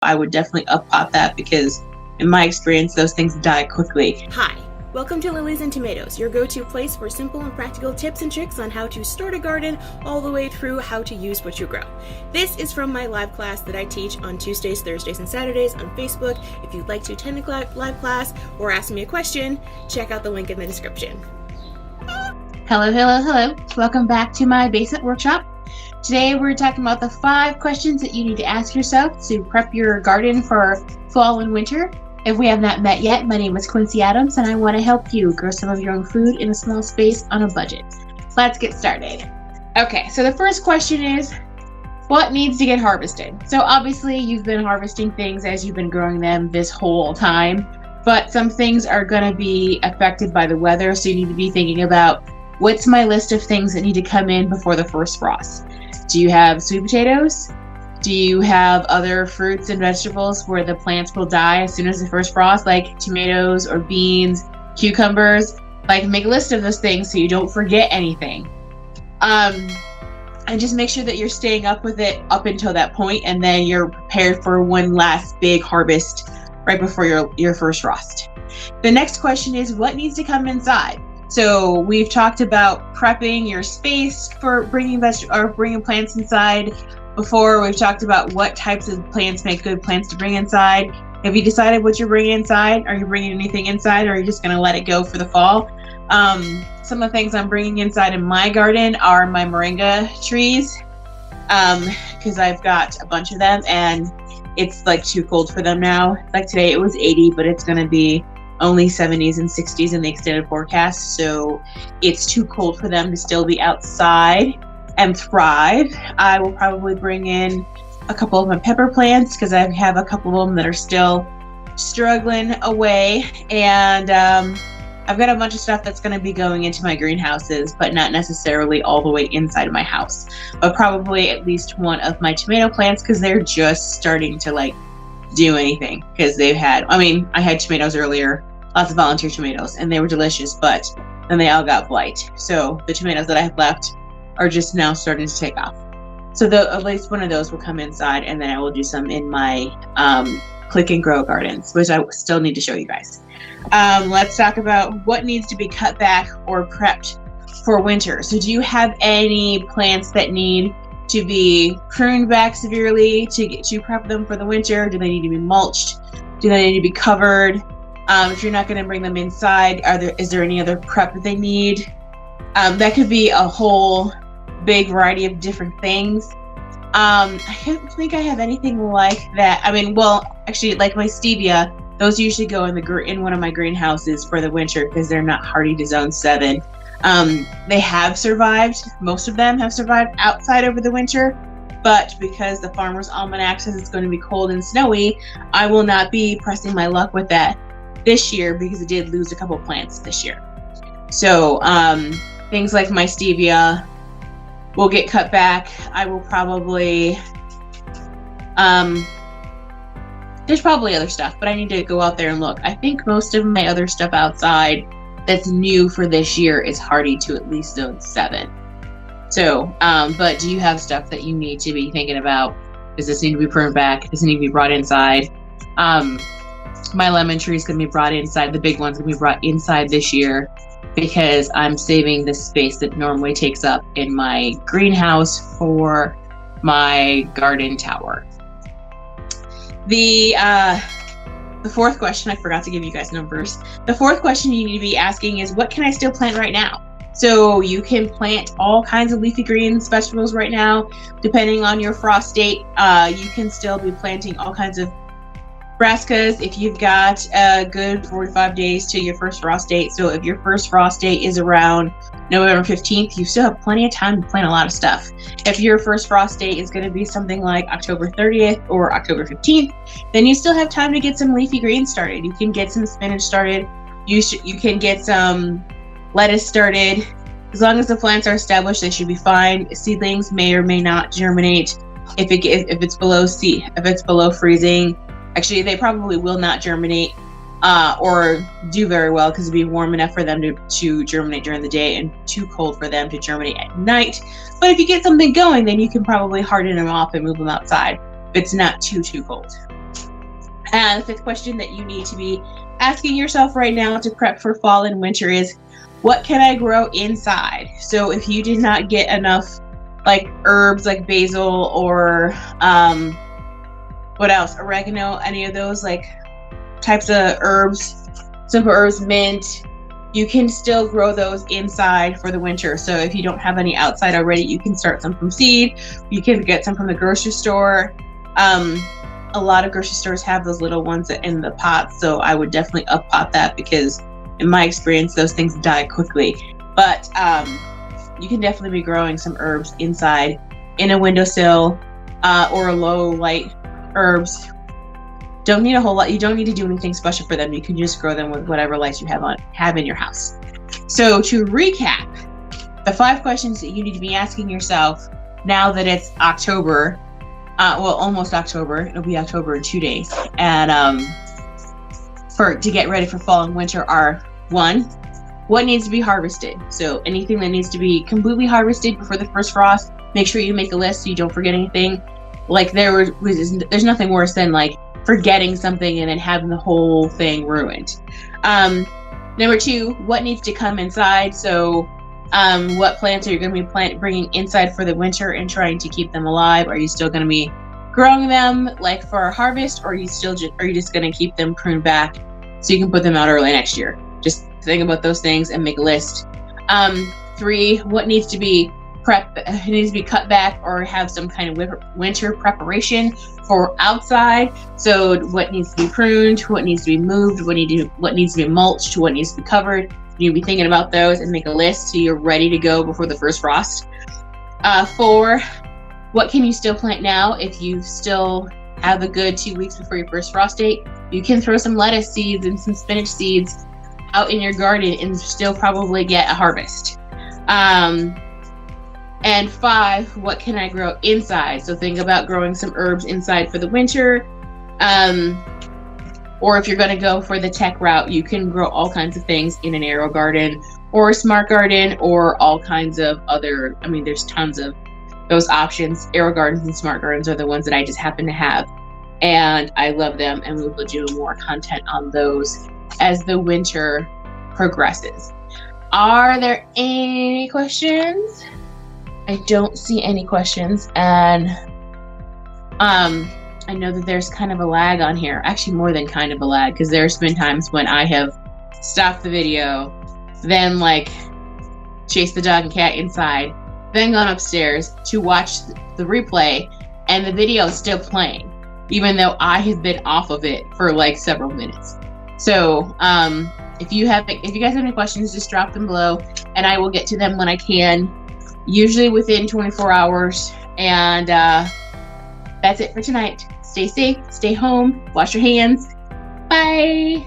I would definitely up-pot that because in my experience, those things die quickly. Hi, welcome to Lilies and Tomatoes, your go-to place for simple and practical tips and tricks on how to start a garden all the way through how to use what you grow. This is from my live class that I teach on Tuesdays, Thursdays, and Saturdays on Facebook. If you'd like to attend a live class or ask me a question, check out the link in the description. Hello. Welcome back to my basement workshop. Today we're talking about the 5 questions that you need to ask yourself to prep your garden for fall and winter. If we have not met yet, my name is Quincey Adams and I want to help you grow some of your own food in a small space on a budget. Let's get started. Okay, so the first question is, what needs to get harvested? So obviously you've been harvesting things as you've been growing them this whole time, but some things are going to be affected by the weather, so you need to be thinking about what's my list of things that need to come in before the first frost. Do you have sweet potatoes? Do you have other fruits and vegetables where the plants will die as soon as the first frost, like tomatoes or beans, cucumbers? Like, make a list of those things so you don't forget anything. And just make sure that you're staying up with it up until that point, and then you're prepared for one last big harvest right before your first frost. The next question is, what needs to come inside? So we've talked about prepping your space for bringing plants inside. Before, we've talked about what types of plants make good plants to bring inside. Have you decided what you're bringing inside? Are you bringing anything inside, or are you just going to let it go for the fall? Some of the things I'm bringing inside in my garden are my moringa trees, because I've got a bunch of them, and it's like too cold for them now. Like today it was 80, but it's going to be only 70s and 60s in the extended forecast, so it's too cold for them to still be outside and thrive. I will probably bring in a couple of my pepper plants because I have a couple of them that are still struggling away, and I've got a bunch of stuff that's going to be going into my greenhouses, but not necessarily all the way inside of my house, but probably at least one of my tomato plants because they're just starting to do anything, because I had tomatoes earlier, lots of volunteer tomatoes, and they were delicious, but then they all got blight. So the tomatoes that I have left are just now starting to take off. So at least one of those will come inside, and then I will do some in my click and grow gardens, which I still need to show you guys. Let's talk about what needs to be cut back or prepped for winter. So do you have any plants that need to be pruned back severely to prep them for the winter? Do they need to be mulched? Do they need to be covered? If you're not going to bring them inside, is there any other prep that they need? That could be a whole big variety of different things. I don't think I have anything like that. Actually, like my stevia, those usually go in one of my greenhouses for the winter because they're not hardy to zone 7. They have survived. Most of them have survived outside over the winter, but because the Farmer's Almanac says it's going to be cold and snowy, I will not be pressing my luck with that this year because it did lose a couple plants this year. So things like my stevia will get cut back. I will probably there's probably other stuff, but I need to go out there and look. I think most of my other stuff outside that's new for this year is hardy to at least zone 7. So, but do you have stuff that you need to be thinking about? Does this need to be pruned back? Does it need to be brought inside? My lemon tree is going to be brought inside. The big one's going to be brought inside this year because I'm saving the space that normally takes up in my greenhouse for my garden tower. The fourth question, I forgot to give you guys numbers. The fourth question you need to be asking is, what can I still plant right now? So you can plant all kinds of leafy greens, vegetables right now. Depending on your frost date, you can still be planting all kinds of brassicas if you've got a good 45 days to your first frost date. So if your first frost date is around November 15th, you still have plenty of time to plant a lot of stuff. If your first frost date is going to be something like October 30th or October 15th, then you still have time to get some leafy greens started. You can get some spinach started. You can get some lettuce started. As long as the plants are established, they should be fine. Seedlings may or may not germinate if it's below freezing. Actually, they probably will not germinate or do very well because it'd be warm enough for them to germinate during the day and too cold for them to germinate at night. But if you get something going, then you can probably harden them off and move them outside if it's not too cold. And the fifth question that you need to be asking yourself right now to prep for fall and winter is, what can I grow inside? So if you did not get enough like herbs like basil or what else? Oregano, any of those like types of herbs, simple herbs, mint, you can still grow those inside for the winter. So if you don't have any outside already, you can start some from seed. You can get some from the grocery store. A lot of grocery stores have those little ones in the pots, so I would definitely up pot that because in my experience, those things die quickly. But you can definitely be growing some herbs inside in a windowsill or low light herbs. Don't need a whole lot. You don't need to do anything special for them. You can just grow them with whatever lights you have in your house. So to recap, the 5 questions that you need to be asking yourself now that it's October, almost October. It'll be October in 2 days. And to get ready for fall and winter are, 1, what needs to be harvested? So anything that needs to be completely harvested before the first frost, make sure you make a list so you don't forget anything. Like there's nothing worse than like forgetting something and then having the whole thing ruined. Number 2, what needs to come inside? So what plants are you going to be bringing inside for the winter and trying to keep them alive? Are you still going to be growing them like for a harvest, or are you just going to keep them pruned back so you can put them out early next year? Just think about those things and make a list. 3, what needs to be cut back or have some kind of winter preparation for outside. So what needs to be pruned, what needs to be moved, what needs to be mulched, what needs to be covered. You need to be thinking about those and make a list so you're ready to go before the first frost. 4, what can you still plant now if you still have a good 2 weeks before your first frost date? You can throw some lettuce seeds and some spinach seeds out in your garden and still probably get a harvest. And 5, what can I grow inside? So think about growing some herbs inside for the winter. Or if you're going to go for the tech route, you can grow all kinds of things in an aero garden or a smart garden or all kinds of other, there's tons of those options. Aero gardens and smart gardens are the ones that I just happen to have. And I love them, and we will do more content on those as the winter progresses. Are there any questions? I don't see any questions, and I know that there's kind of a lag on here. Actually, more than kind of a lag, because there's been times when I have stopped the video, then chased the dog and cat inside, then gone upstairs to watch the replay, and the video is still playing, even though I have been off of it for several minutes. So if you guys have any questions, just drop them below, and I will get to them when I can. Usually within 24 hours. And that's it for tonight. Stay safe, stay home, wash your hands. Bye.